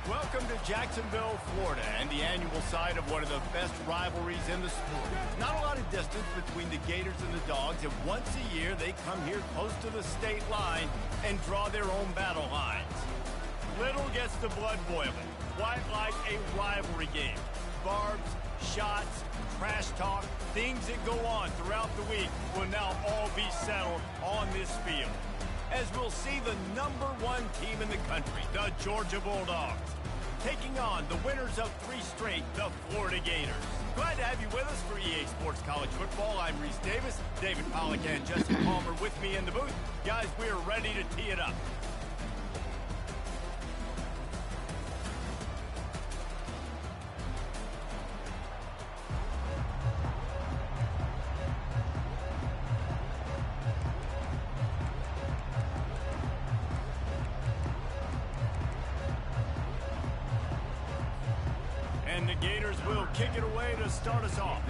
Welcome to Jacksonville, Florida, and the annual site of one of the best rivalries in the sport. Not a lot of distance between the Gators and the Dogs, and once a year they come here close to the state line and draw their own battle lines. Little gets the blood boiling, quite like a rivalry game. Barbs, shots, trash talk, things that go on throughout the week will now all be settled on this field, as we'll see the #1 team in the country, the Georgia Bulldogs, taking on the winners of 3 straight, the Florida Gators. Glad to have you with us for EA Sports College Football. I'm Reese Davis, David Pollack and Justin Palmer with me in the booth. Guys, we are ready to tee it up. And the Gators will kick it away to start us off.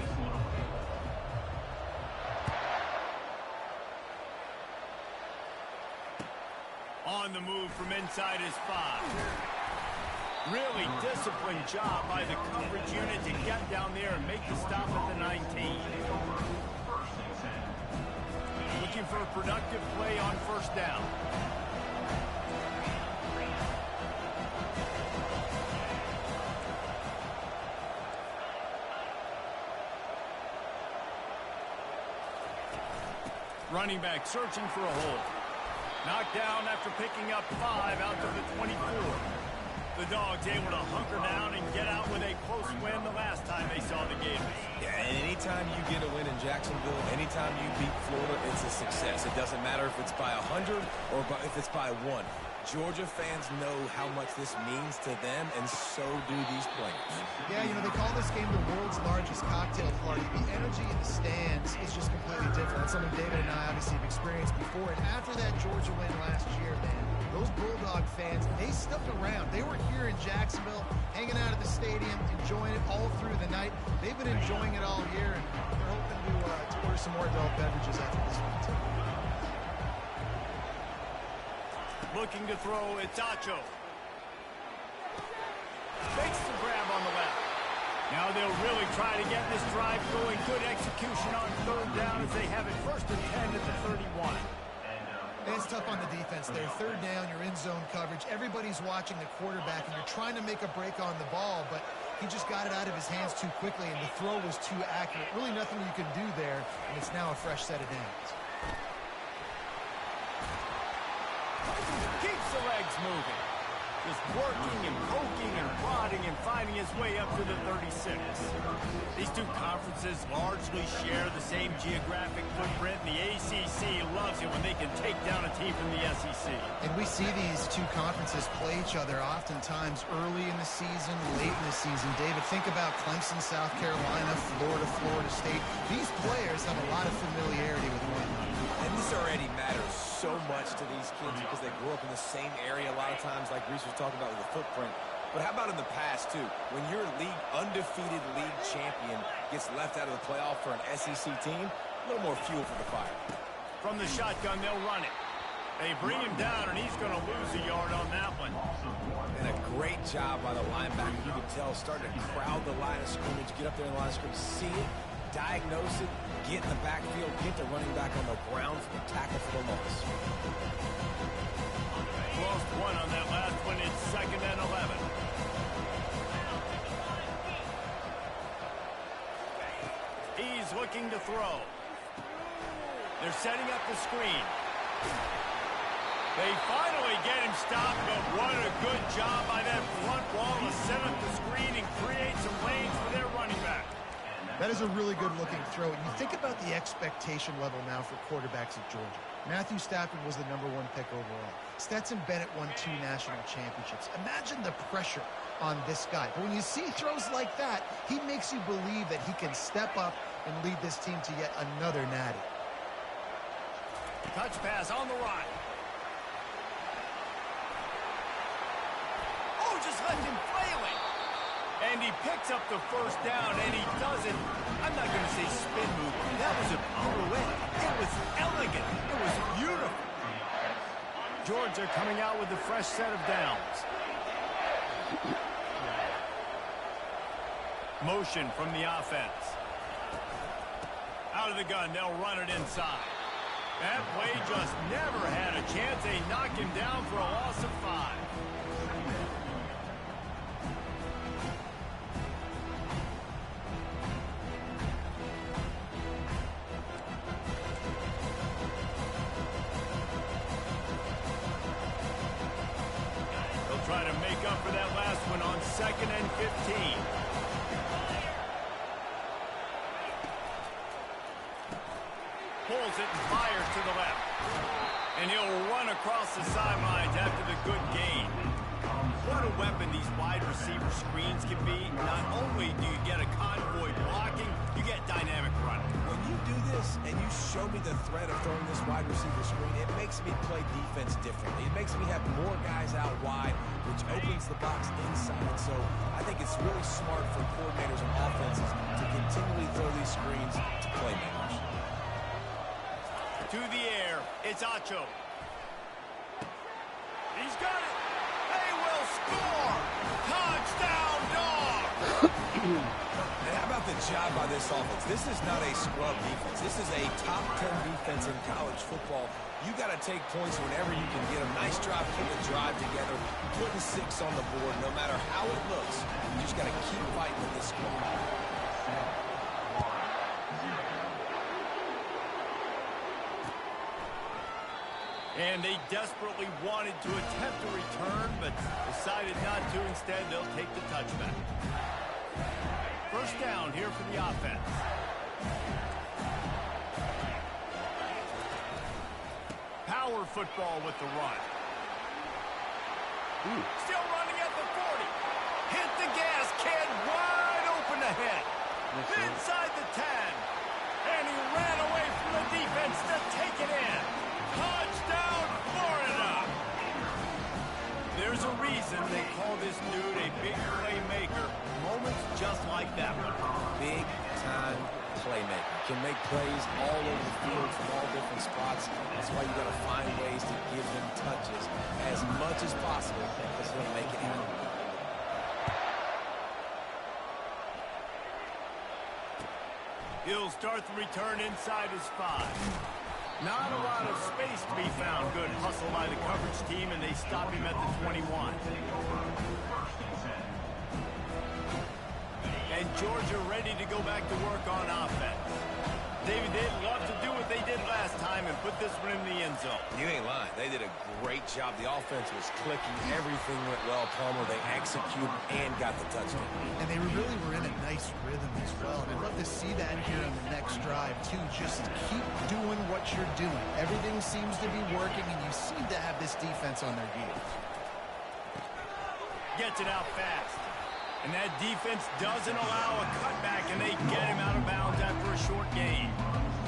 On the move from inside his 5. Really disciplined job by the coverage unit to get down there and make the stop at the 19. Looking for a productive play on first down. Running back searching for a hole. Knocked down after picking up 5 out to the 24. The Dogs able to hunker down and get out with a close win the last time they saw the Gators. Yeah, and anytime you get a win in Jacksonville, anytime you beat Florida, it's a success. It doesn't matter if it's by 100 or if it's by 1. Georgia fans know how much this means to them, and so do these players. Yeah, you know, they call this game the world's largest cocktail party. The energy in the stands is just completely different. That's something David and I obviously have experienced before. And after that Georgia win last year, man, those Bulldog fans, they stuck around. They were here in Jacksonville, hanging out at the stadium, enjoying it all through the night. They've been enjoying it all year, and they're hoping to order some more adult beverages after this one, too. Looking to throw, it's Acho. Makes the grab on the left. Now they'll really try to get this drive going. Good execution on third down as they have it 1st and 10 at the 31. And it's tough on the defense there. Third down, you're in zone coverage. Everybody's watching the quarterback, and you're trying to make a break on the ball, but he just got it out of his hands too quickly, and the throw was too accurate. Really nothing you can do there, and it's now a fresh set of downs. Keeps the legs moving. Just working and poking and prodding and finding his way up to the 36. These two conferences largely share the same geographic footprint, and the ACC loves it when they can take down a team from the SEC. And we see these two conferences play each other oftentimes early in the season, late in the season. David, think about Clemson, South Carolina, Florida, Florida State. These players have a lot of familiarity with one another. And this already matters so much to these kids because they grew up in the same area a lot of times, like Reese was talking about with the footprint. But how about in the past, too? When your undefeated league champion gets left out of the playoff for an SEC team, a little more fuel for the fire. From the shotgun, they'll run it. They bring him down, and he's going to lose a yard on that one. And a great job by the linebacker. You can tell, starting to crowd the line of scrimmage, get up there in the line of scrimmage, see it, diagnose it, get in the backfield, get the running back on the ground for the tackle for the loss. Lost one on that last one. It's 2nd and 11. He's looking to throw. They're setting up the screen. They finally get him stopped, but what a good job by that front wall to set up the screen and create some lanes for their running back. That is a really good-looking throw. And you think about the expectation level now for quarterbacks at Georgia. Matthew Stafford was the #1 pick overall. Stetson Bennett won 2 national championships. Imagine the pressure on this guy. But when you see throws like that, he makes you believe that he can step up and lead this team to yet another natty. Touch pass on the right. Oh, just left him flailing. And he picks up the first down, and he doesn't, I'm not going to say spin move. That was a pirouette. It was elegant. It was beautiful. Georgia coming out with a fresh set of downs. Motion from the offense. Out of the gun, they'll run it inside. That play just never had a chance. They knock him down for a loss of 5. They'll try to make up for that last one on 2nd and 15. Pulls it and fires to the left. And he'll run across the sidelines after the good gain. What a weapon these wide receiver screens can be. Not only do you get a convoy blocking, you get dynamic running. When you do this and you show me the threat of throwing this wide receiver screen, it makes me play defense differently. It makes me have more guys out wide, which opens the box inside. So I think it's really smart for coordinators and offenses to continually throw these screens to playmakers. To the air, it's Acho. He's got it. They will score. Touchdown, Dogs. And how about the job by this offense? This is not a scrub defense. This is a top 10 defense in college football. You got to take points whenever you can get them. Nice job putting the drive together, putting 6 on the board. No matter how it looks, you just got to keep fighting with this squad. And they desperately wanted to attempt a return, but decided not to. Instead, they'll take the touchback. First down here for the offense. Power football with the run. Still running at the 40. Hit the gas, kid. Wide open ahead. Inside the 10. And he ran away from the defense to take it in. Touchdown, Florida! There's a reason they call this dude a big playmaker. Moments just like that one. Big-time playmaker. Can make plays all over the field from all different spots. That's why you got to find ways to give him touches as much as possible because he'll make it happen. He'll start the return inside his 5. Not a lot of space to be found. Good hustle by the coverage team, and they stop him at the 21. And Georgia ready to go back to work on offense. David, they'd love to do what they did last time and put this one in the end zone. You ain't lying. They did a great job. The offense was clicking. Everything went well. Palmer, they executed and got the touchdown. And they really were in a nice rhythm as well. And I'd love to see that here on the next drive, too. Just keep doing what you're doing. Everything seems to be working, and you seem to have this defense on their heels. Gets it out fast. And that defense doesn't allow a cutback, and they get him out of bounds after a short gain.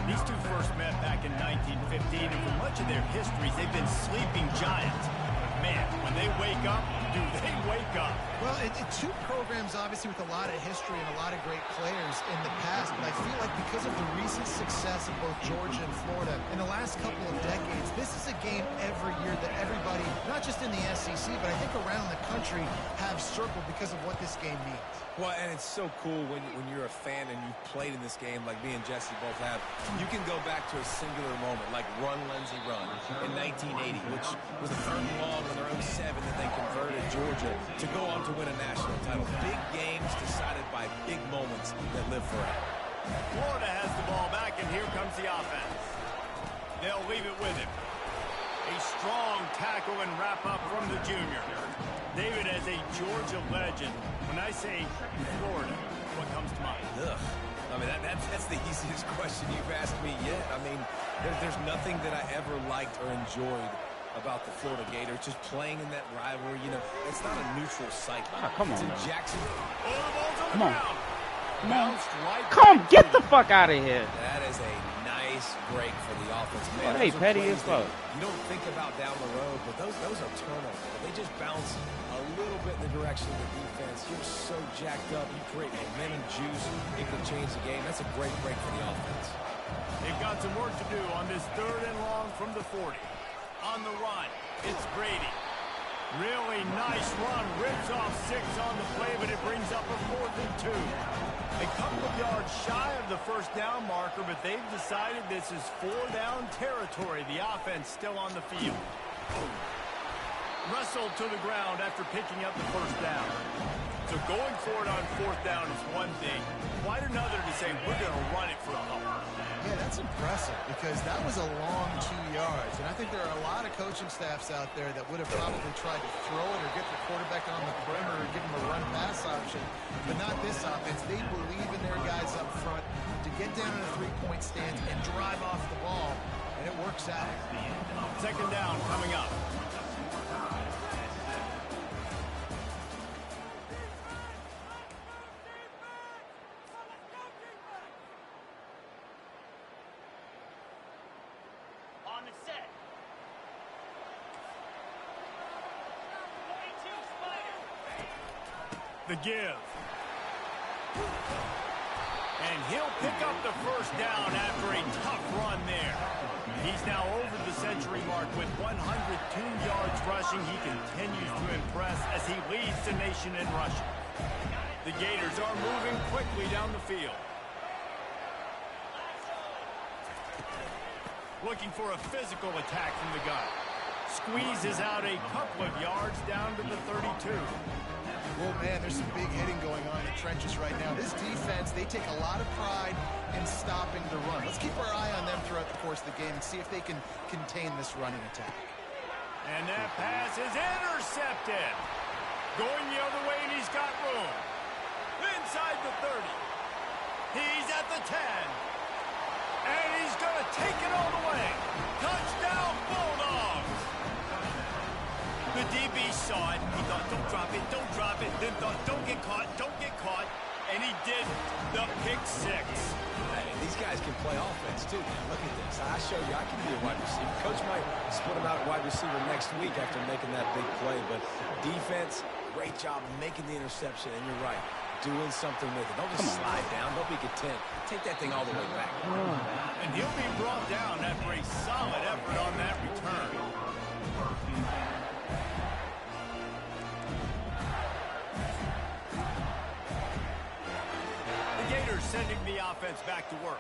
These two first met back in 1915, and for much of their histories, they've been sleeping giants. But man, when they wake up, do they wake up? Well, two programs, obviously, with a lot of history and a lot of great players in the past, but I feel like because of the recent success of both Georgia and Florida in the last couple of decades, this is a game every year that everybody, not just in the SEC, but I think around the country, have circled because of what this game means. Well, and it's so cool when you're a fan and you've played in this game like me and Jesse both have. You can go back to a singular moment like Run, Lindsey, Run in 1980, which was a 3rd and long on their own 7 that they converted Georgia to go on to win a national title. Big games decided by big moments that live forever. Florida has the ball back, and here comes the offense. They'll leave it with him. A strong tackle and wrap up from the junior. David, as a Georgia legend, when I say Florida, what comes to mind? Ugh. I mean, that's the easiest question you've asked me yet. I mean, there's nothing that I ever liked or enjoyed about the Florida Gators, just playing in that rivalry. You know, it's not a neutral site. Come on, it's in man. Jacksonville. Oh, the ball's on Come the on. ground. Come on. Bounced right Come, back get to the him. fuck out of here. That is a nice break for the offense. Man, Hey, those are petty plays as fuck. that you don't think about down the road, but those are turnovers. They just bounce a little bit in the direction of the defense. You're so jacked up. You create momentum juice. It can change the game. That's a great break for the offense. They've got some work to do on this 3rd and long from the 40. On the run, it's Brady. Really nice run. Rips off 6 on the play, but it brings up a 4th and 2. A couple of yards shy of the first down marker, but they've decided this is 4-down territory. The offense still on the field. Wrestled to the ground after picking up the first down. So going for it on 4th down is one thing. Quite another to say, we're going to run it for a couple. Yeah, that's impressive because that was a long 2 yards. And I think there are a lot of coaching staffs out there that would have probably tried to throw it or get the quarterback on the perimeter or give him a run-pass option. But not this offense. They believe in their guys up front to get down in a three-point stance and drive off the ball. And it works out. 2nd down coming up. The give. And he'll pick up the first down after a tough run there. He's now over the century mark with 102 yards rushing. He continues to impress as he leads the nation in rushing. The Gators are moving quickly down the field. Looking for a physical attack from the gun. Squeezes out a couple of yards down to the 32. Well, man, there's some big hitting going on in the trenches right now. This defense, they take a lot of pride in stopping the run. Let's keep our eye on them throughout the course of the game and see if they can contain this running attack. And that pass is intercepted. Going the other way, and he's got room. Inside the 30. He's at the 10. And he's going to take it all the way. Touchdown, Bulldogs. The DB saw it. He thought, don't drop it, don't drop it. Then thought, don't get caught, don't get caught. And he did the pick 6. Hey, these guys can play offense, too. Look at this. I show you I can be a wide receiver. Coach might split him out at wide receiver next week after making that big play. But defense, great job making the interception. And you're right, doing something with it. Don't just slide down. Don't be content. Take that thing all the way back. And he'll be brought down after a solid effort on that return. Gators sending the offense back to work.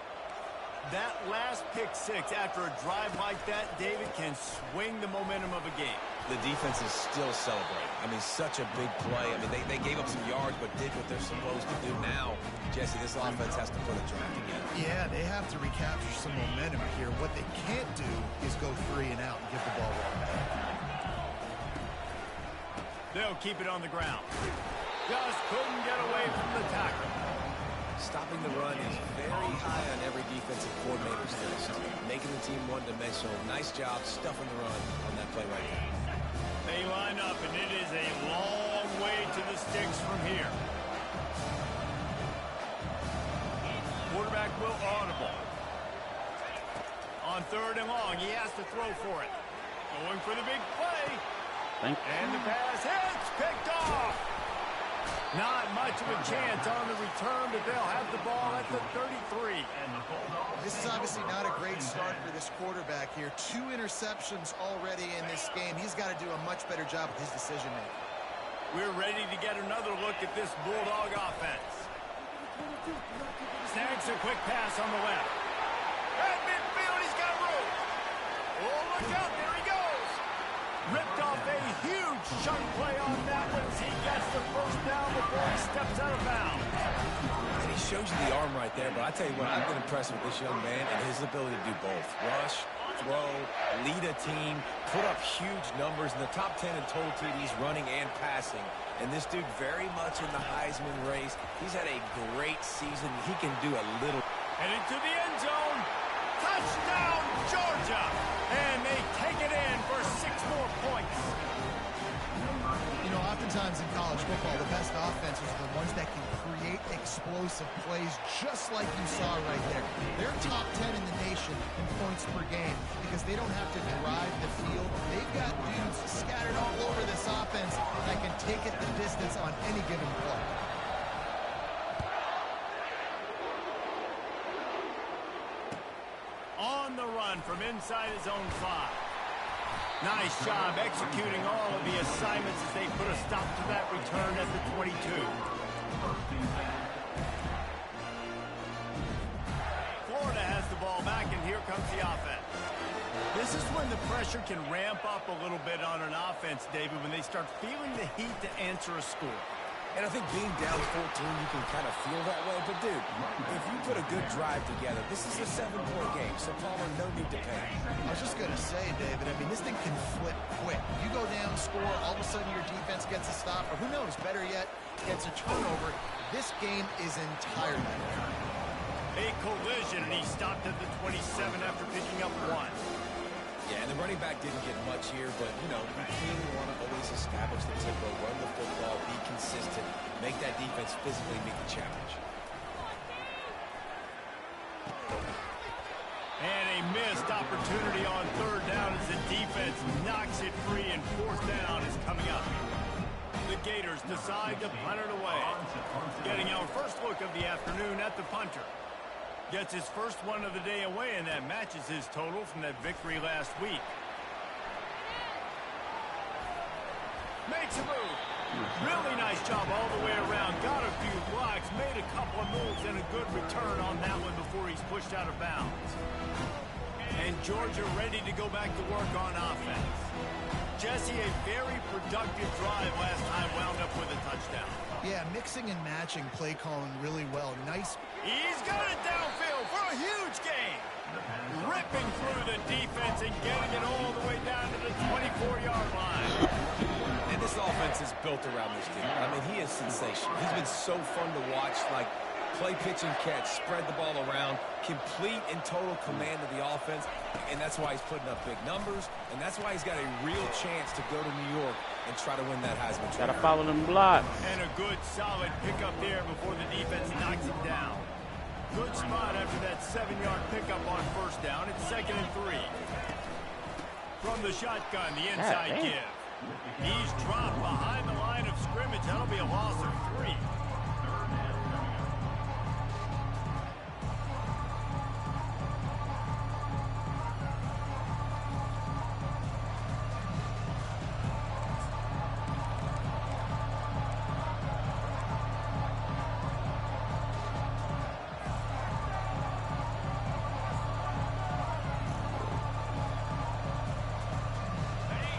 That last pick 6 after a drive like that, David, can swing the momentum of a game. The defense is still celebrating. I mean, such a big play. I mean, they gave up some yards but did what they're supposed to do. Now, Jesse, this offense has to put a drive together. Yeah, they have to recapture some momentum here. What they can't do is go 3 and out and give the ball right back. They'll keep it on the ground. Just couldn't get away from the tackle. Stopping the run is very high on every defensive coordinator's list. Making the team one-dimensional. Nice job stuffing the run on that play right there. They line up, and it is a long way to the sticks from here. Quarterback will audible. On 3rd and long, he has to throw for it. Going for the big play. And the pass hits, picked off. Not much of a chance on the return, but they'll have the ball at the 33. This is obviously not a great start for this quarterback here. 2 interceptions already in this game. He's got to do a much better job with his decision-making. We're ready to get another look at this Bulldog offense. Snags a quick pass on the left. At midfield, he's got room. Oh, look out, there he goes. Ripped off a huge chunk play on that one as he gets the first down before he steps out of bounds. And he shows you the arm right there, but I tell you what, I've been impressed with this young man and his ability to do both. Rush, throw, lead a team, put up huge numbers in the top 10 in total TDs, running and passing. And this dude very much in the Heisman race. He's had a great season. He can do a little. And into the end zone. Touchdown, Georgia. And they take it in for 6 more points. You know, oftentimes in college football, the best offenses are the ones that can create explosive plays just like you saw right there. They're top 10 in the nation in points per game because they don't have to drive the field. They've got dudes scattered all over this offense that can take it the distance on any given play. On the run from inside his own 5. Nice job executing all of the assignments as they put a stop to that return at the 22. Florida has the ball back, and here comes the offense. This is when the pressure can ramp up a little bit on an offense, David, when they start feeling the heat to answer a score. And I think being down 14, you can kind of feel that way. But, dude, if you put a good drive together, this is a 7-point game, so Palmer, no need to panic. I was just going to say, David, I mean, this thing can flip quick. You go down, score, all of a sudden your defense gets a stop, or who knows, better yet, gets a turnover. This game is entirely different. A collision, and he stopped at the 27 after picking up 1. Yeah, and the running back didn't get much here, but, you know, you clearly want to always establish the tempo, run the football, be consistent, make that defense physically meet the challenge. And a missed opportunity on 3rd down as the defense knocks it free, and 4th down is coming up. The Gators decide to punt it away. Getting our first look of the afternoon at the punter. Gets his first one of the day away, and that matches his total from that victory last week. Makes a move. Really nice job all the way around. Got a few blocks, made a couple of moves, and a good return on that one before he's pushed out of bounds. And Georgia ready to go back to work on offense. Jesse, a very productive drive last time, wound up with a touchdown. Yeah, mixing and matching play calling really well. Nice. He's got it downfield for a huge gain. Ripping through the defense and getting it all the way down to the 24-yard line. And this offense is built around this dude. I mean, he is sensational. He's been so fun to watch, like play, pitch, and catch, spread the ball around, complete and total command of the offense, and that's why he's putting up big numbers, and that's why he's got a real chance to go to New York and try to win that Heisman Trophy. Gotta follow them blocks. And a good, solid pickup there before the defense knocks him down. Good spot after that 7-yard pickup on 1st down. It's 2nd and 3. From the shotgun, the inside give. He's dropped behind the line of scrimmage. That'll be a loss of 3.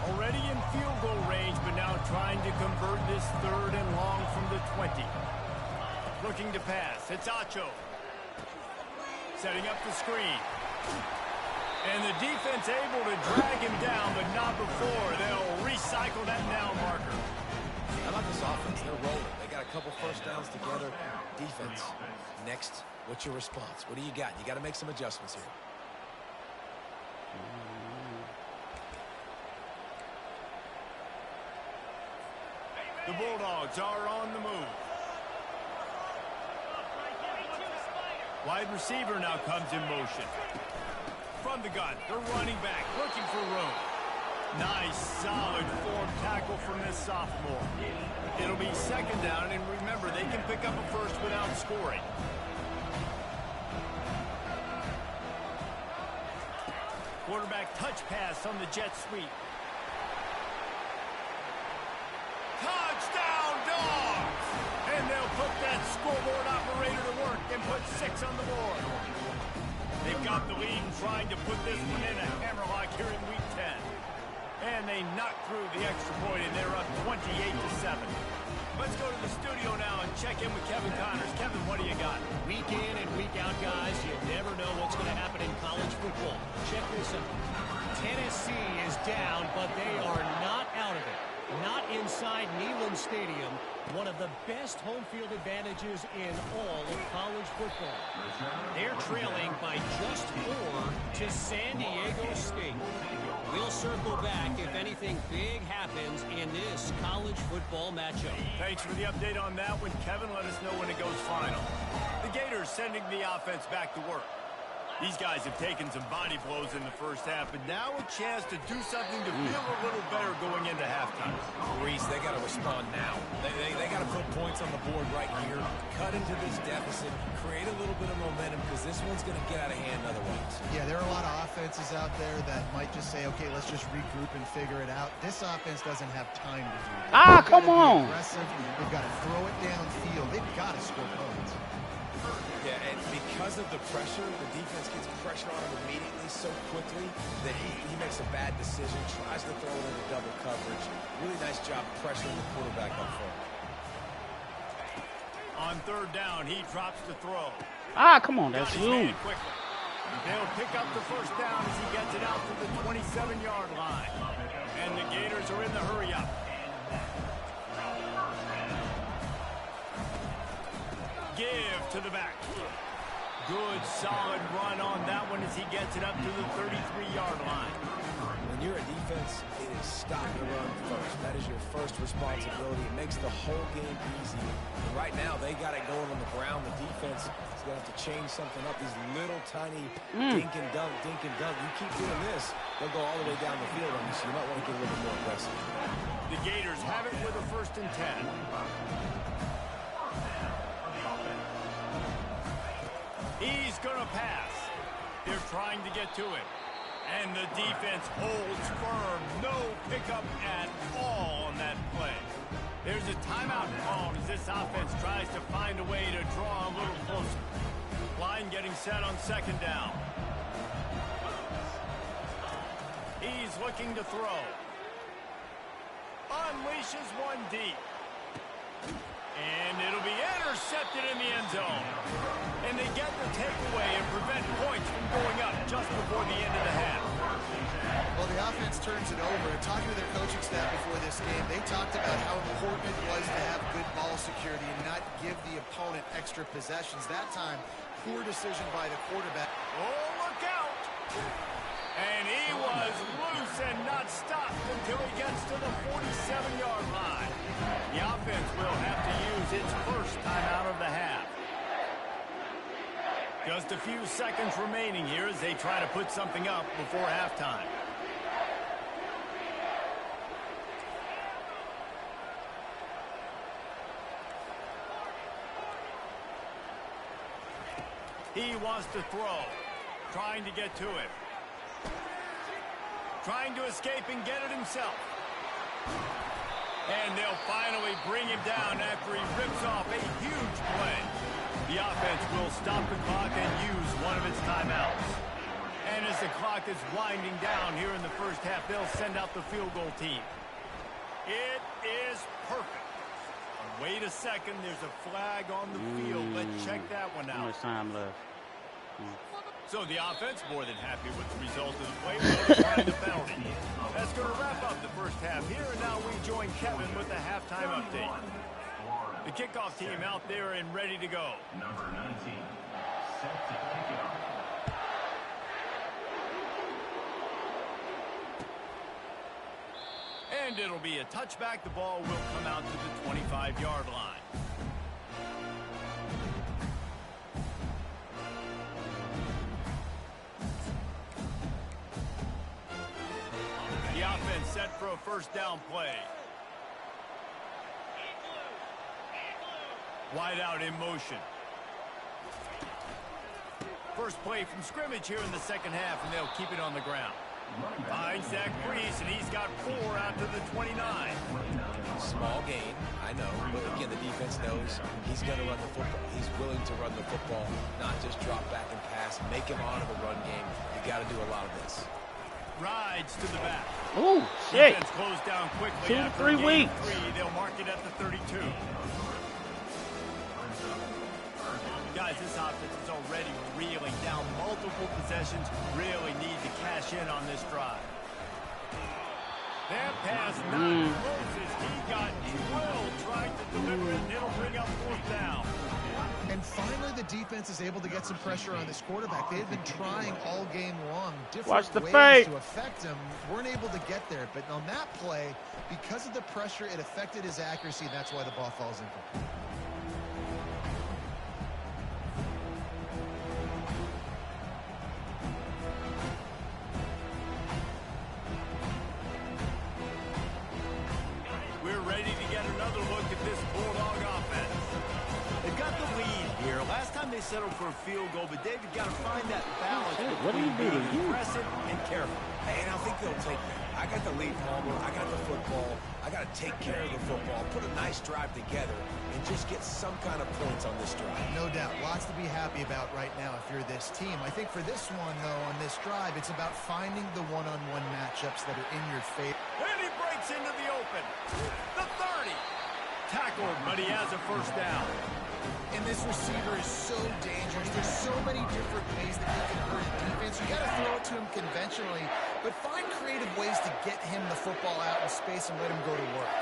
Already in field goal range, but now trying to convert this 3rd and long from the 20. Looking to pass. It's Acho. Setting up the screen. And the defense able to drag him down, but not before. They'll recycle that down marker. I like this offense. They're rolling. They got a couple 1st downs together. Defense. Next, what's your response? What do you got? You got to make some adjustments here. The Bulldogs are on the move. Wide receiver now comes in motion. From the gun, the running back looking for room. Nice, solid form tackle from this sophomore. It'll be 2nd down, and remember, they can pick up a 1st without scoring. Quarterback touch pass on the jet sweep. Touchdown, Dogs! And they'll put that scoreboard operator to work and put 6 on the board. They've got the lead and trying to put this one in a hammerlock here in Week 10. And they knock through the extra point, and they're up 28-7. Let's go to the studio now and check in with Kevin Connors. Kevin, what do you got? Week in and week out, guys, you never know what's going to happen in college football. Check this out. Tennessee is down, but they are not out of it. Not inside Neyland Stadium, one of the best home field advantages in all of college football. They're trailing by just 4 to San Diego State. We'll circle back if anything big happens in this college football matchup. Thanks for the update on that one, Kevin. Let us know when it goes final. The Gators sending the offense back to work. These guys have taken some body blows in the first half, but now a chance to do something to feel a little better going into halftime. Reese, they got to respond now. They got to put points on the board right here, cut into this deficit, create a little bit of momentum, because this one's going to get out of hand otherwise. Yeah, there are a lot of offenses out there that might just say, okay, let's just regroup and figure it out. This offense doesn't have time to do that. Ah, come on. They've got to throw it downfield. They've got to score points. Yeah, and because of the pressure, the defense gets pressure on him immediately so quickly that he makes a bad decision, tries to throw it into double coverage. Really nice job pressuring the quarterback up front. On third down, he drops the throw. Ah, come on, that's you. They'll pick up the first down as he gets it out to the 27-yard line. And the Gators are in the hurry-up. Give to the back. Good, solid run on that one as he gets it up to the 33-yard line. When you're a defense, it is stop the run first. That is your first responsibility. It makes the whole game easy. And right now, they got it going on the ground. The defense is going to have to change something up. These little tiny dink and dunk, dink and dunk. You keep doing this, they'll go all the way down the field on you, so you might want to get a little bit more aggressive. The Gators have it with a 1st and 10. He's going to pass. They're trying to get to it. And the defense holds firm. No pickup at all on that play. There's a timeout called as this offense tries to find a way to draw a little closer. Line getting set on 2nd down. He's looking to throw. Unleashes one deep. And it'll be intercepted in the end zone. And they get the takeaway and prevent points from going up just before the end of the half. Well, the offense turns it over. Talking to their coaching staff before this game, they talked about how important it was to have good ball security and not give the opponent extra possessions. That time, poor decision by the quarterback. Oh, look out! And he was loose and not stopped until he gets to the 47-yard line. The offense will have to use its first timeout of the half. Just a few seconds remaining here as they try to put something up before halftime. He wants to throw, trying to get to it. Trying to escape and get it himself. And they'll finally bring him down after he rips off a huge play. The offense will stop the clock and use one of its timeouts. And as the clock is winding down here in the first half, they'll send out the field goal team. It is perfect. Wait a second, there's a flag on the field. Let's check that one out. How much time left? So the offense more than happy with the result of the play, notifying the penalty. That's going to wrap up the first half here, and now we join Kevin with the halftime update. The kickoff team out there and ready to go. Number 19, set to kick off. And it'll be a touchback. The ball will come out to the 25-yard line. The offense set for a first down play. Wide out in motion. First play from scrimmage here in the second half, and they'll keep it on the ground. Finds Zach Brees, and he's got 4 out to the 29. Small gain, I know, but again, the defense knows he's going to run the football. He's willing to run the football, not just drop back and pass, make him honor the run game. You got to do a lot of this. Rides to the back. Oh, shit. Defense closed down quickly 2 to after 3 gain weeks. 3. They'll mark it at the 32. Guys, this offense is already reeling down multiple possessions. Really need to cash in on this drive. That pass not close as he got drilled trying to deliver it, and it'll bring up 4th down. And finally, the defense is able to get some pressure on this quarterback. They've been trying all game long different ways to affect him. Weren't able to get there. But on that play, because of the pressure, it affected his accuracy, and that's why the ball falls incomplete. settle for a field goal, but David got to find that balance What do you between do? being aggressive and careful. Hey, and I think they'll take that. I got the lead, Palmer. I got the football. I got to take care of the football, put a nice drive together, and just get some kind of points on this drive. No doubt. Lots to be happy about right now if you're this team. I think for this one, though, on this drive, it's about finding the one-on-one matchups that are in your favor. And he breaks into the open. The 30. Tackled, but he has a first down. And this receiver is so dangerous. There's so many different ways that he can hurt a defense. You got to throw it to him conventionally, but find creative ways to get him the football out in space and let him go to work.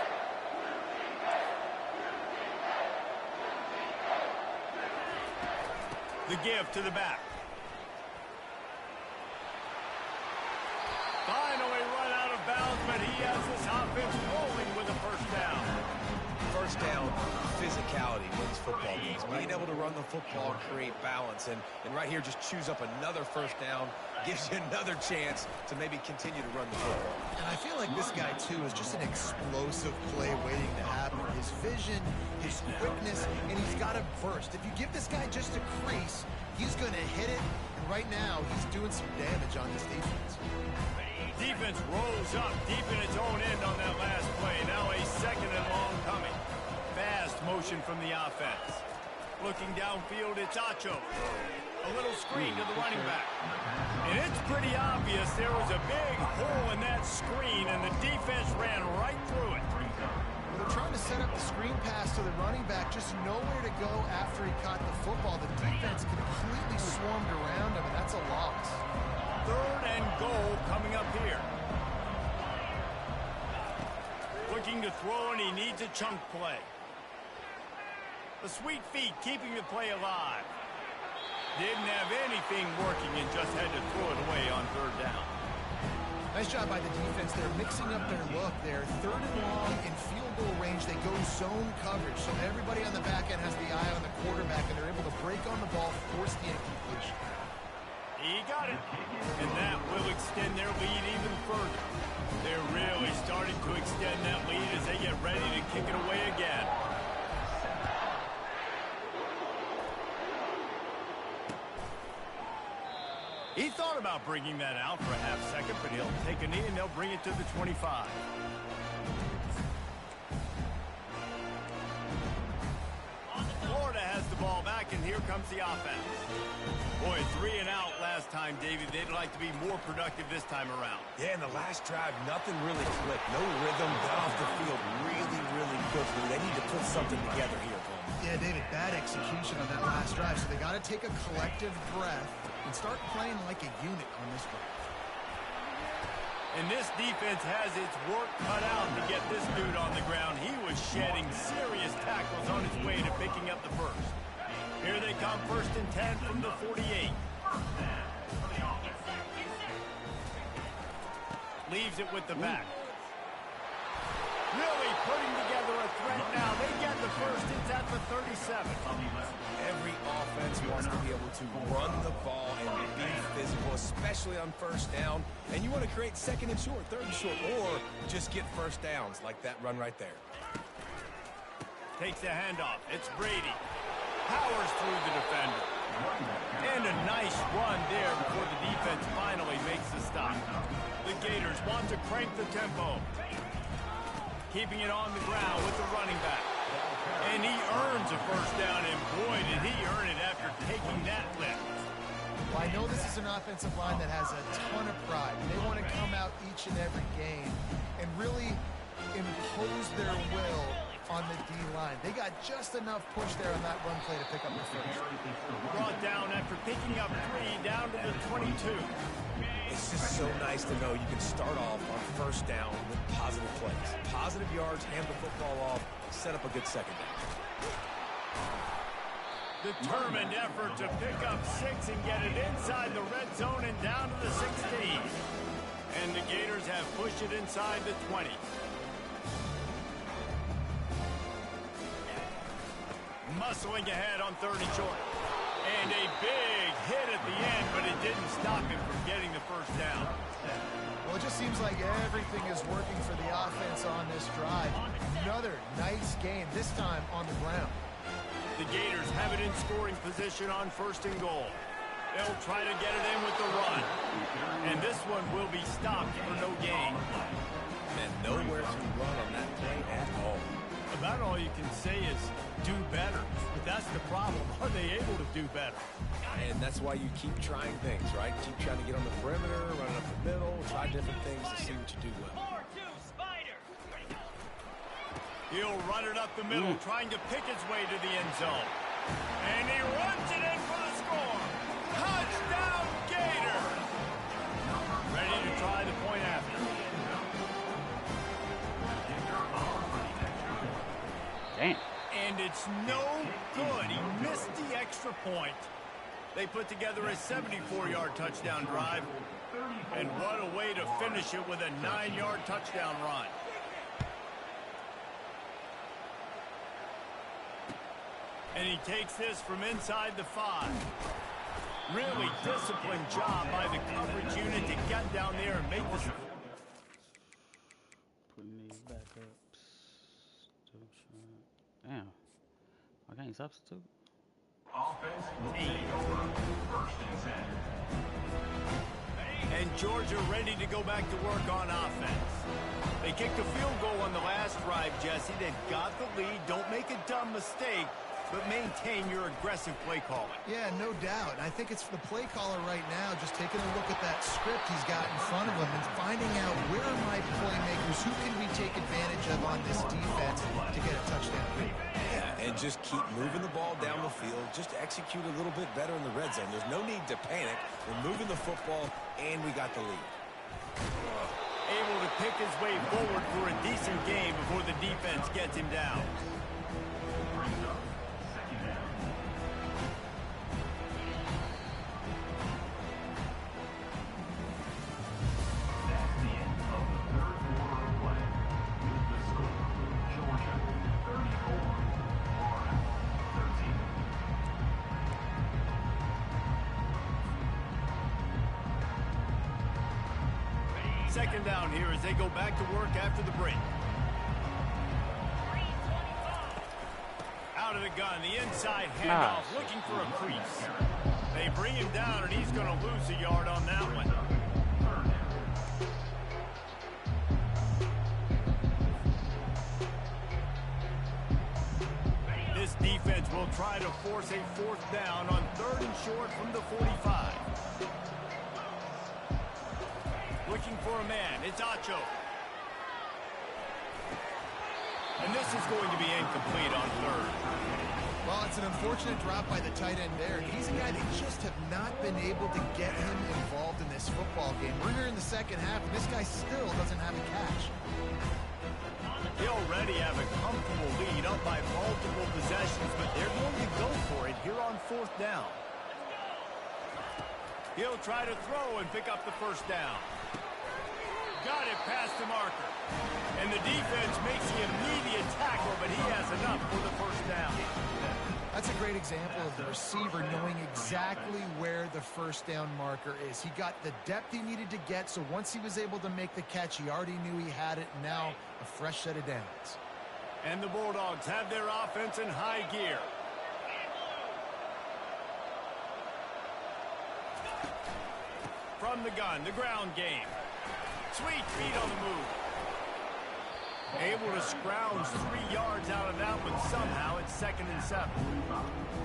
The give to the back. Finally run out of bounds, but he has this offense rolling with a first down. First down, physicality wins football games. Being able to run the football and create balance. And right here, just choose up another first down, gives you another chance to maybe continue to run the football. And I feel like this guy, too, is just an explosive play waiting to happen. His vision, his quickness, and he's got a burst. If you give this guy just a crease, he's going to hit it. And right now, he's doing some damage on this defense. Defense rolls up deep in its own end on that last play. Now a second and long coming. Fast motion from the offense. Looking downfield, it's Acho. A little screen to the running back. And it's pretty obvious there was a big hole in that screen, and the defense ran right through it. They're trying to set up the screen pass to the running back, just nowhere to go after he caught the football. The defense completely swarmed around him, and that's a loss. Third and goal coming up here. Looking to throw, and he needs a chunk play. The sweet feet keeping the play alive. Didn't have anything working and just had to throw it away on third down. Nice job by the defense. They're mixing up their look there. Third and long in field goal range. They go zone coverage, so everybody on the back end has the eye on the quarterback, and they're able to break on the ball, force the incompletion. He got it, and that will extend their lead even further. They're really starting to extend that lead as they get ready to kick it away again. He thought about bringing that out for a half second, but he'll take a knee and they'll bring it to the 25. Florida has the ball back, and here comes the offense. Boy, 3 and out last time, David. They'd like to be more productive this time around. Yeah, in the last drive, nothing really clicked. No rhythm, got off the field really, really quickly. They need to put something together here, Paul. Yeah, David, bad execution on that last drive, so they got to take a collective breath and start playing like a unit on this drive. And this defense has its work cut out to get this dude on the ground. He was shedding serious tackles on his way to picking up the first. Here they come, 1st and 10 from the 48. Leaves it with the back. Really putting together a threat now. They get the first. It's at the 37. Every offense wants to be able to run the ball and be physical, especially on first down. And you want to create 2nd and short, 3rd and short, or just get first downs like that run right there. Takes the handoff. It's Brady. Powers through the defender. And a nice run there before the defense finally makes the stop. The Gators want to crank the tempo. Keeping it on the ground with the running back. And he earns a first down, and boy, did he earn it after taking that lift. Well, I know this is an offensive line that has a ton of pride. They want to come out each and every game and really impose their will on the D-line. They got just enough push there on that run play to pick up the first. Brought down after picking up 3 down to the 22. It's just so nice to know you can start off on first down with positive plays. Positive yards, hand the football off, set up a good second down. Determined effort to pick up 6 and get it inside the red zone and down to the 16. And the Gators have pushed it inside the 20. Muscling ahead on 3rd and short. And a big hit at the end, but it didn't stop him from getting the first down. Well, it just seems like everything is working for the offense on this drive. Another nice game, this time on the ground. The Gators have it in scoring position on 1st and goal. They'll try to get it in with the run. And this one will be stopped for no gain. And nowhere to run on that play at all. About all you can say is do better. But that's the problem. Are they able to do better? And that's why you keep trying things, right? Keep trying to get on the perimeter, running up the middle, try different things to see what you do well. He'll run it up the middle, trying to pick his way to the end zone. And he runs it in for the score. Touchdown, Gator! Ready to try the point after. Damn. And it's no good. He missed the extra point. They put together a 74-yard touchdown drive. And what a way to finish it with a 9-yard touchdown run. And he takes this from inside the 5. Really disciplined job by the coverage unit to get down there and make this. Putting these back up. Damn. I can't substitute. Offense will take over 1st and 10. And Georgia ready to go back to work on offense. They kicked a field goal on the last drive, Jesse. They've got the lead. Don't make a dumb mistake, but maintain your aggressive play calling. Yeah, no doubt. I think it's the play caller right now just taking a look at that script he's got in front of him and finding out where are my playmakers, who can we take advantage of on this defense to get a touchdown. Yeah, and just keep moving the ball down the field. Just execute a little bit better in the red zone. There's no need to panic. We're moving the football, and we got the lead. Able to pick his way forward for a decent game before the defense gets him down. Brings up 2nd down. That's the end of the 3rd quarter of play. With the score, Georgia 34, Florida 13. 2nd down here as they go back to work after the break. Out of the gun, the inside handoff, looking for a crease. They bring him down, and he's going to lose a yard on that one. This defense will try to force a 4th down on 3rd and short from the 45. Looking for a man. It's Acho. And this is going to be incomplete on 3rd. Well, it's an unfortunate drop by the tight end there. He's a guy they just have not been able to get him involved in this football game. We're here in the 2nd half, and this guy still doesn't have a catch. They already have a comfortable lead up by multiple possessions, but they're going to go for it here on 4th down. He'll try to throw and pick up the 1st down. Got it past the marker. And the defense makes the immediate tackle, but he has enough for the 1st down. That's a great example of the receiver knowing exactly where the 1st down marker is. He got the depth he needed to get, so once he was able to make the catch, he already knew he had it. Now a fresh set of downs. And the Bulldogs have their offense in high gear. From the gun, the ground game. Sweet feet on the move. Able to scrounge 3 yards out of that one somehow. It's 2nd and 7.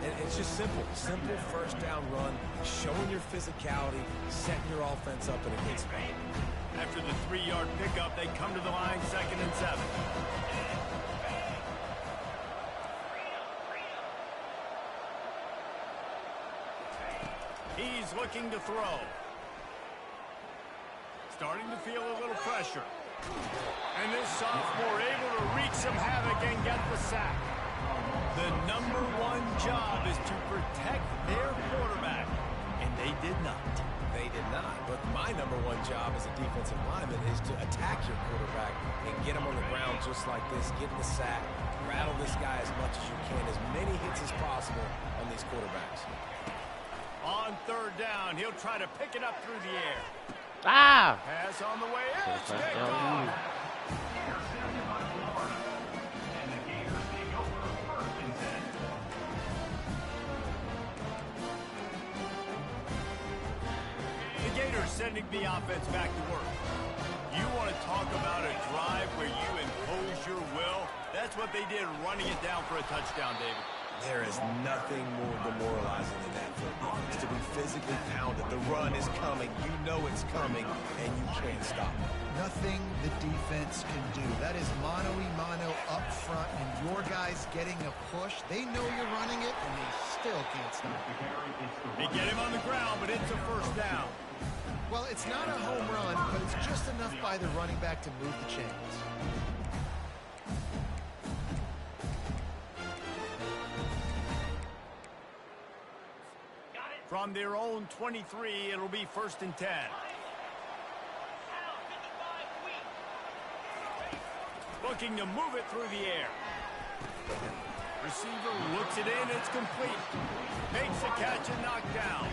And it's just simple. Simple 1st down run, showing your physicality, setting your offense up in a good spot. After the 3-yard pickup, they come to the line 2nd and 7. He's looking to throw. Starting to feel a little pressure. And this sophomore able to wreak some havoc and get the sack. The #1 job is to protect their quarterback. And they did not. They did not. But my #1 job as a defensive lineman is to attack your quarterback and get him on the ground just like this, get the sack, rattle this guy as much as you can, as many hits as possible on these quarterbacks. On 3rd down, he'll try to pick it up through the air. Ah! Pass on the way. It's First picked down. off. Intercepted by Florida. And the Gators take over 1st and 10. sending the offense back to work. You want to talk about a drive where you impose your will? That's what they did, running it down for a touchdown, David. There is nothing more demoralizing than that football. It's to be physically pounded. The run is coming. You know it's coming, and you can't stop it. Nothing the defense can do. That is mano-a-mano up front, and your guys getting a push. They know you're running it, and they still can't stop it. They get him on the ground, but it's a first down. Well, it's not a home run, but it's just enough by the running back to move the chains. From their own 23, it'll be 1st and 10. Looking to move it through the air. Receiver looks it in, it's complete. Makes the catch and knocked down.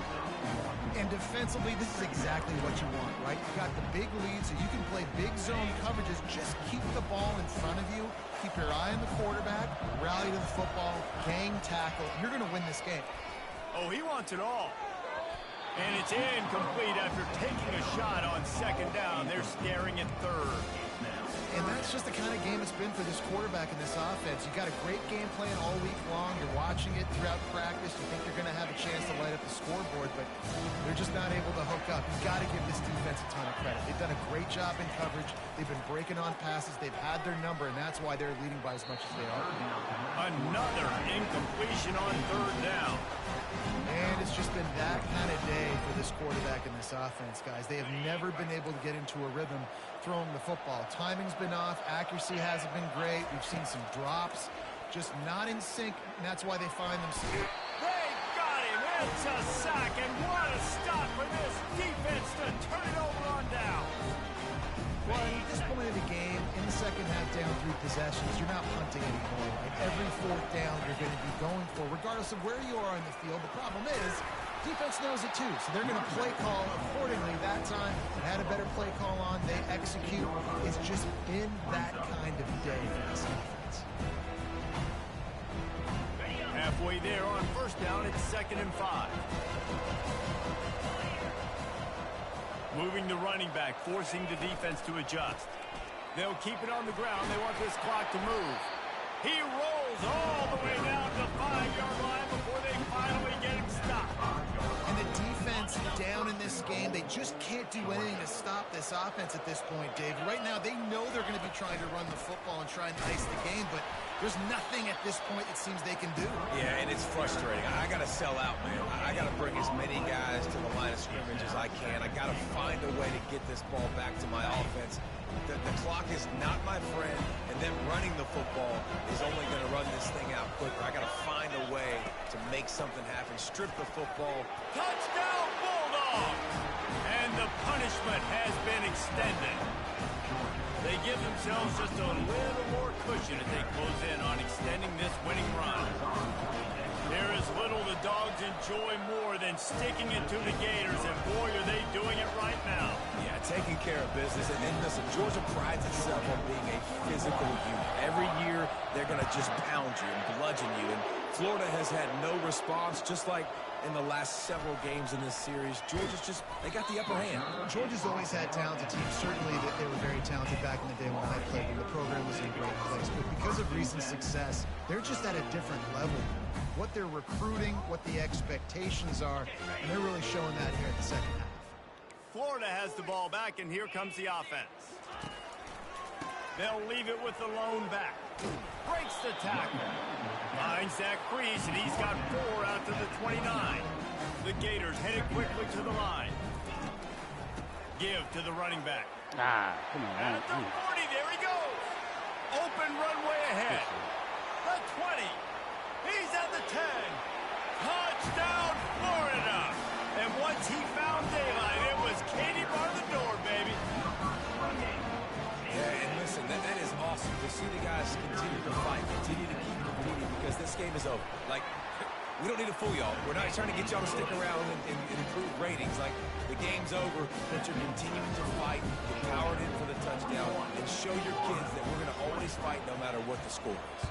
And defensively, this is exactly what you want, right? You got the big lead, so you can play big zone coverages. Just keep the ball in front of you. Keep your eye on the quarterback. Rally to the football. Gang tackle. You're going to win this game. Oh, he wants it all. And it's incomplete after taking a shot on 2nd down. They're staring at 3rd. And that's just the kind of game it's been for this quarterback in this offense. You got a great game plan all week long. You're watching it throughout practice. You think you're going to have a chance to light up the scoreboard, but they're just not able to hook up. You've got to give this defense a ton of credit. They've done a great job in coverage. They've been breaking on passes. They've had their number, and that's why they're leading by as much as they are. Another incompletion on 3rd down. And it's just been that kind of day for this quarterback in this offense, guys. They have never been able to get into a rhythm throwing the football. Timing's been off. Accuracy hasn't been great. We've seen some drops, just not in sync, and that's why they find themselves. They got him. It's a sack, and what a stop for this defense to turn it over on down. Well, at this point of the game, in the second half, down 3 possessions, you're not punting anymore. Right? Every 4th down, you're going to be going for, regardless of where you are in the field. The problem is, defense knows it too, so they're going to play call accordingly. That time, they had a better play call on. They execute. It's just been that kind of day for this offense. Halfway there on 1st down, it's 2nd and 5. Moving the running back, forcing the defense to adjust. They'll keep it on the ground. They want this clock to move. He rolls all the way down to the 5-yard line before they finally get him stopped. And the defense down in this game, they just can't do anything to stop this offense at this point, Dave. Right now, they know they're going to be trying to run the football and try and ice the game, but there's nothing at this point it seems they can do. Yeah, and it's frustrating. I got to sell out, man. I got to bring as many guys to the line of scrimmage as I can. I got to find a way to get this ball back to my offense. The clock is not my friend, and them running the football is only going to run this thing out quicker. I got to find a way to make something happen. Strip the football. Touchdown, Bulldogs! And the punishment has been extended. They give themselves just a little more cushion as they close in on extending this winning run. There is little the Dogs enjoy more than sticking it to the Gators, and boy, are they doing it right now. Yeah, taking care of business. And then, listen, Georgia prides itself on being a physical unit. Every year, they're going to just pound you and bludgeon you. And Florida has had no response, just like in the last several games in this series. Georgia's just, they got the upper hand. Georgia's always had talented teams. Certainly that they were very talented back in the day when I played them. The program was in a great place. But because of recent success, they're just at a different level. What they're recruiting, what the expectations are, and they're really showing that here in the second half. Florida has the ball back, and here comes the offense. They'll leave it with the lone back. Breaks the tackle. Finds that crease, and he's got 4 out to the 29. The Gators headed quickly to the line. Give to the running back. Ah, come on. At the 40, there he goes. Open runway ahead. The 20. He's at the 10. Touchdown, Florida. And once he found daylight, it was Katie bar the door, baby. Yeah, and listen, that is awesome to see the guys continue to fight, continue to keep competing, because this game is over. Like, we don't need to fool y'all. We're not trying to get y'all to stick around and improve ratings. Like, the game's over, but you're continuing to fight, get powered in for the touchdown, and show your kids that we're going to always fight no matter what the score is.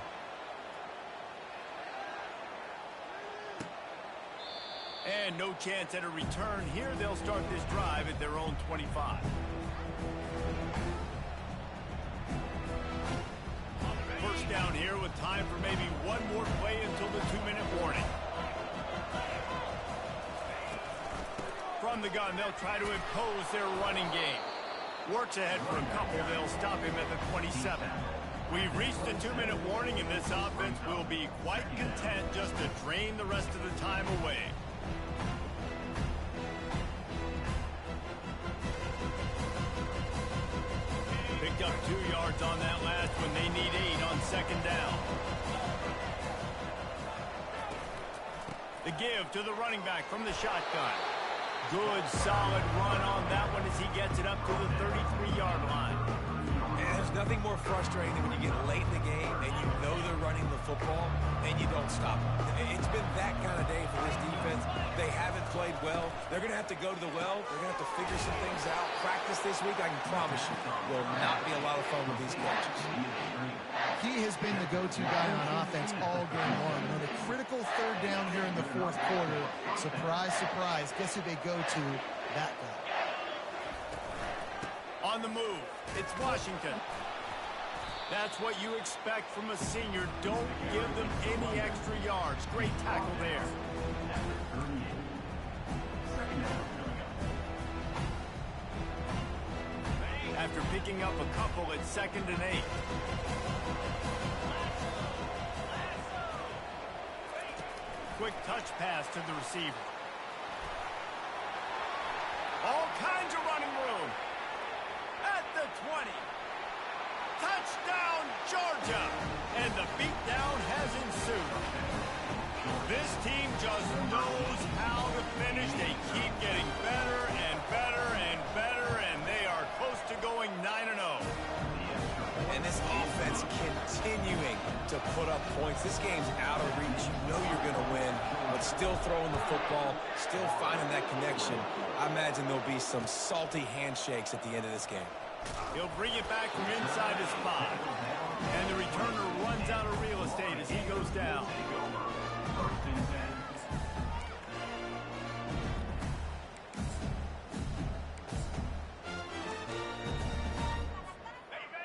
And no chance at a return here. They'll start this drive at their own 25. First down here with time for maybe one more play until the 2-minute warning. From the gun, they'll try to impose their running game. Works ahead for a couple. They'll stop him at the 27. We've reached the 2-minute warning, and this offense will be quite content just to drain the rest of the time away. Picked up 2 yards on that last one. They need 8 on second down. The give to the running back from the shotgun. Good, solid run on that one as he gets it up to the 33-yard line. And there's nothing more frustrating than when you get late in the game and you know they're running the football and you don't stop them. It's been that kind of day for this defense. They haven't played well. They're going to have to go to the well. They're going to have to figure some things out. Practice this week, I can promise you, will not be a lot of fun with these coaches. He has been the go-to guy on offense all game long. And on a critical third down here in the fourth quarter, surprise, surprise, guess who they go to? That guy. On the move, it's Washington. That's what you expect from a senior. Don't give them any extra yards. Great tackle there. After picking up a couple, it's 2nd and 8. Quick touch pass to the receiver. All kinds of running room. At the 20. Touchdown, Georgia! And the beatdown has ensued. This team just knows how to finish. They keep getting better and better and better, and they are close to going 9-0. And this offense continuing to put up points. This game's out of reach. You know you're going to win, but still throwing the football, still finding that connection. I imagine there'll be some salty handshakes at the end of this game. He'll bring it back from inside his spot. And the returner runs out of real estate as he goes down.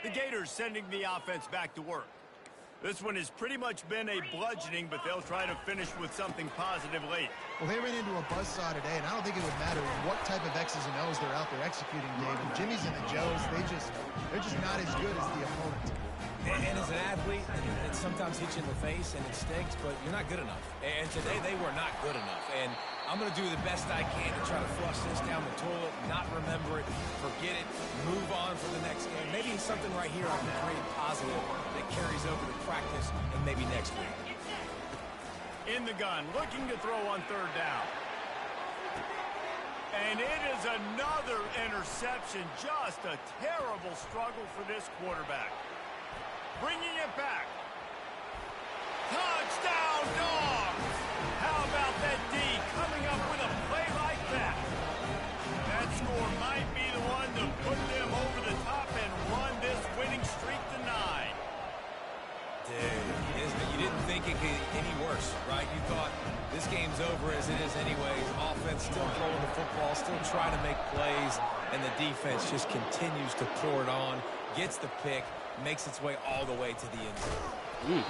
The Gators sending the offense back to work. This one has pretty much been a bludgeoning, but they'll try to finish with something positive late. Well, they ran into a buzzsaw today, and I don't think it would matter what type of X's and O's they're out there executing, David. Jimmy's and the Joes, they're just not as good as the opponent. And as an athlete, it sometimes hits you in the face and it stinks, but you're not good enough. And today they were not good enough. And I'm going to do the best I can to try to flush this down the toilet, not remember it, forget it, move on for the next game. Maybe something right here I can create positive that carries over to practice and maybe next week. In the gun, looking to throw on third down. And it is another interception. Just a terrible struggle for this quarterback. Bringing it back. Touchdown, Dogs! How about that D coming up with a play like that? That score might be the one to put them over the top and run this winning streak to 9. Dude, you didn't think it could get any worse, right? You thought this game's over as it is anyways. Offense still throwing the football, still trying to make plays, and the defense just continues to pour it on, gets the pick, makes its way all the way to the end zone.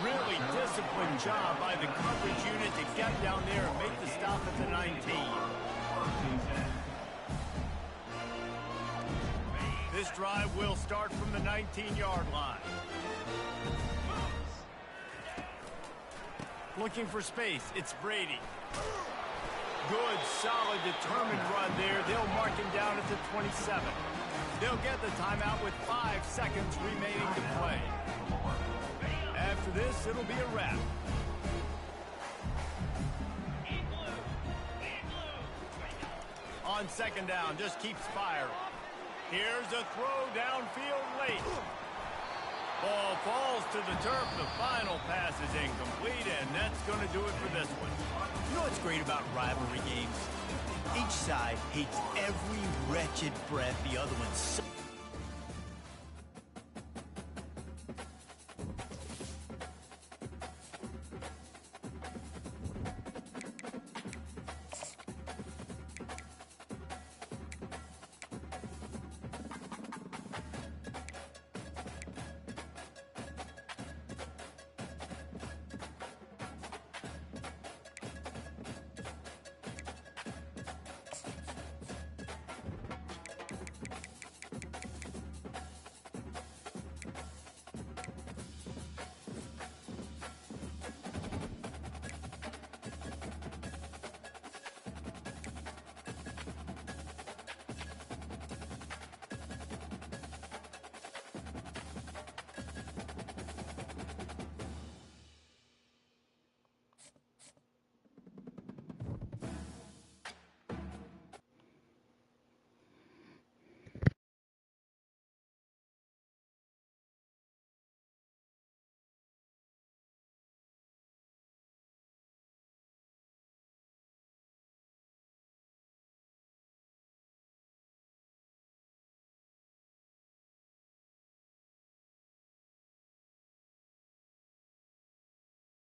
Really disciplined job by the coverage unit to get down there and make the stop at the 19. This drive will start from the 19-yard line. Looking for space, it's Brady. Good, solid, determined run there. They'll mark him down at the 27. They'll get the timeout with 5 seconds remaining to play. After this, it'll be a wrap. On second down, just keeps firing. Here's a throw downfield late. Ball falls to the turf. The final pass is incomplete, and that's going to do it for this one. You know what's great about rivalry games? Each side hates every wretched breath the other one.